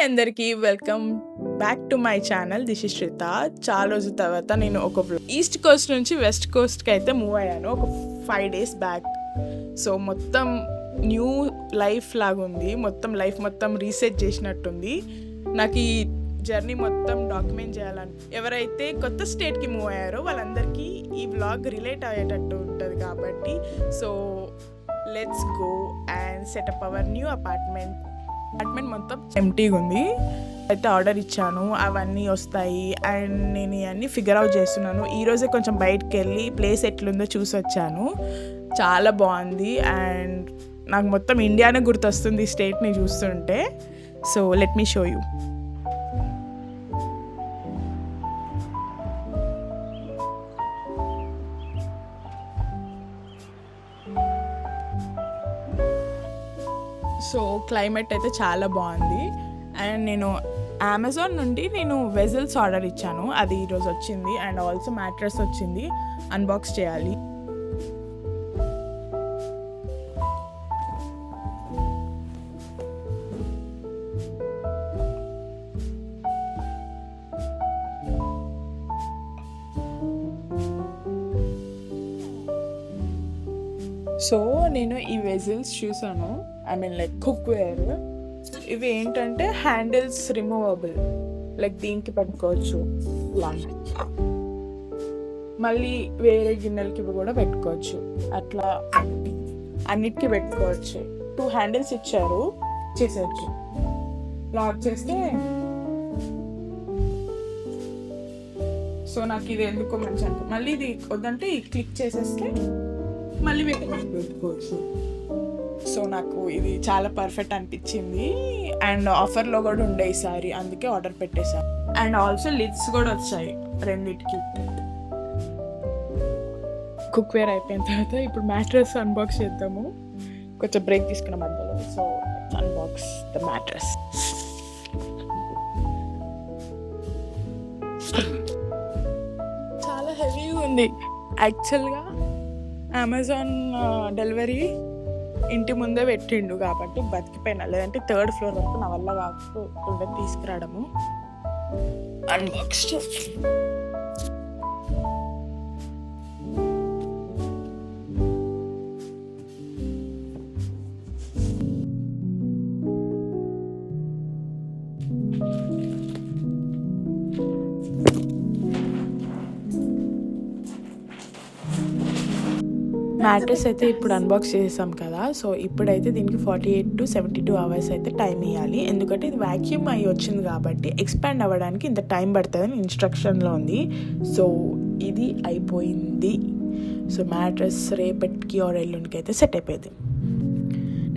అందరికీ welcome back to my channel. This is Shritha. చాలా రోజుల తర్వాత నేను ఒక ఈస్ట్ కోస్ట్ నుంచి వెస్ట్ కోస్ట్కి అయితే మూవ్ అయ్యాను ఒక 5 days బ్యాక్. సో మొత్తం న్యూ లైఫ్ లాగా ఉంది, మొత్తం లైఫ్ మొత్తం రీసెట్ చేసినట్టుంది. నాకు ఈ జర్నీ మొత్తం డాక్యుమెంట్ చేయాలని, ఎవరైతే కొత్త స్టేట్కి మూవ్ అయ్యారో వాళ్ళందరికీ ఈ వ్లాగ్ రిలేట్ అయ్యేటట్టు ఉంటుంది కాబట్టి so let's go and setup our new apartment మొత్తం ఎంటీగా ఉంది. అయితే ఆర్డర్ ఇచ్చాను, అవన్నీ వస్తాయి అండ్ నేను ఇవన్నీ ఫిగర్ అవుట్ చేస్తున్నాను. ఈరోజే కొంచెం బయటకు వెళ్ళి ప్లేస్ ఎట్లుందో చూసి వచ్చాను. చాలా బాగుంది అండ్ నాకు మొత్తం ఇండియానే గుర్తొస్తుంది ఈ స్టేట్ని చూస్తుంటే. So let me show you. So climate అయితే చాలా బాగుంది అండ్ నేను అమెజాన్ నుండి వెజల్స్ ఆర్డర్ ఇచ్చాను, అది ఈరోజు వచ్చింది. అండ్ ఆల్సో మ్యాట్రెస్ వచ్చింది, అన్బాక్స్ చేయాలి. సో నేను ఈ వెజల్స్ చూసాను, ఐ మీన్ లైక్ కుక్వేర్. ఇవి ఏంటంటే హ్యాండిల్స్ రిమూవబుల్, లైక్ దీనికి పెట్టుకోవచ్చు, మళ్ళీ వేరే గిన్నెలకి కూడా పెట్టుకోవచ్చు, అట్లా అన్నిటికీ పెట్టుకోవచ్చు. 2 హ్యాండిల్స్ ఇచ్చారు, చేసేయచ్చు. లాక్ చేస్తే సో నాకు ఇది ఎందుకో మంచి అంటే, మళ్ళీ ఇది వద్దంటే క్లిక్ చేసేస్తే మళ్ళీ పెట్టుకోవచ్చు. సో నాకు ఇది చాలా పర్ఫెక్ట్ అనిపించింది అండ్ ఆఫర్లో కూడా ఉండే ఈసారి, అందుకే ఆర్డర్ పెట్టేశాను. అండ్ ఆల్సో లిడ్స్ కూడా వచ్చాయి రెండిటికి. కుక్వేర్ అయిపోయిన తర్వాత ఇప్పుడు మ్యాట్రెస్ అన్బాక్స్ చేద్దాము. కొంచెం బ్రేక్ తీసుకున్న మధ్యలో. So unbox the mattress. చాలా హెవీగా ఉంది. యాక్చువల్గా అమెజాన్ డెలివరీ ఇంటి ముందే పెట్టిండు కాబట్టి బతికిపోయినా, లేదంటే 3rd floor వరకు నా వల్ల కాకుండా తీసుకురావడము. అన్బాక్స్ మ్యాట్రెస్ అయితే ఇప్పుడు అన్బాక్స్ చేసాం కదా. సో ఇప్పుడైతే దీనికి 48 to 72 hours అయితే టైం ఇవ్వాలి, ఎందుకంటే ఇది వ్యాక్యూమ్ అయ్యి వచ్చింది కాబట్టి ఎక్స్పాండ్ అవ్వడానికి ఇంత టైం పడుతుందని ఇన్స్ట్రక్షన్లో ఉంది. సో ఇది అయిపోయింది. సో మ్యాట్రెస్ రేపటికి ఆర్ ఎల్లుండికి అయితే సెట్ అయిపోయింది.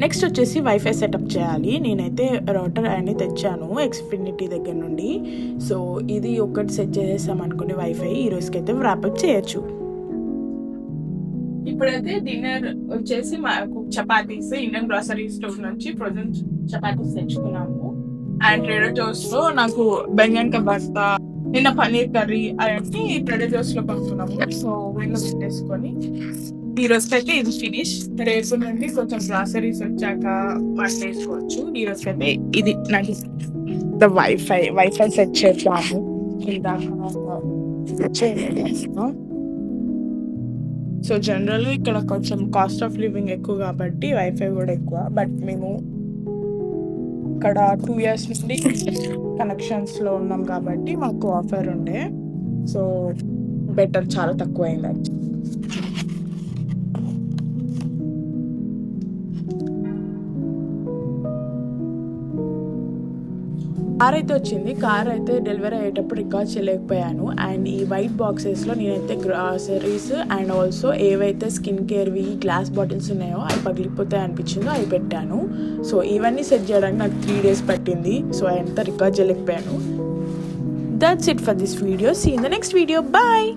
నెక్స్ట్ వచ్చేసి వైఫై సెటప్ చేయాలి. నేనైతే రౌటర్ అని తెచ్చాను ఎక్స్ఫినిటీ దగ్గర నుండి. సో ఇది ఒకటి సెట్ చేసేసాం అనుకుని వైఫై ఈ రోజుకైతే ర్యాపప్ చేయొచ్చు. ఇప్పుడైతే డిన్నర్ వచ్చేసి మాకు చపాతీస్ ఇండియన్ గ్రాసరీ స్టోర్ నుంచి ఫ్రోజన్ చపాతీస్ తెచ్చుకున్నాము. అండ్ ట్రేడర్ జోస్ లో నాకు బెంగన్ కబాతా, నిన్న పన్నీర్ కర్రీ అవన్నీ ట్రేడర్ జోస్ లో కొనుక్కున్నాము. సో వీళ్ళు పెట్టేసుకొని ఈ రోజుకైతే ఇది ఫినిష్. రేపు నుండి కొంచెం గ్రాసరీస్ వచ్చాక వంట వేసుకోవచ్చు. ఈ రోజుకైతే ఇది నాకు వైఫై సెట్ చేద్దాము. సో జనరల్గా ఇక్కడ కొంచెం కాస్ట్ ఆఫ్ లివింగ్ ఎక్కువ కాబట్టి వైఫై కూడా ఎక్కువ. బట్ మేము ఇక్కడ 2 years నుండి కనెక్షన్స్లో ఉన్నాం కాబట్టి మాకు ఆఫర్ ఉండే, సో బెటర్, చాలా తక్కువ అయింది. కార్ అయితే వచ్చింది. కార్ అయితే డెలివరీ అయ్యేటప్పుడు రికార్డ్ చేయలేకపోయాను. అండ్ ఈ వైట్ బాక్సెస్లో నేనైతే గ్రాసరీస్ అండ్ ఆల్సో ఏవైతే స్కిన్ కేర్వి గ్లాస్ బాటిల్స్ ఉన్నాయో అవి పగిలిపోతాయి అనిపించిందో అవి పెట్టాను. సో ఇవన్నీ సెట్ చేయడానికి నాకు 3 days పట్టింది. సో అంతా రికార్డ్ చేయలేకపోయాను. That's it for this video. See in the next video. Bye.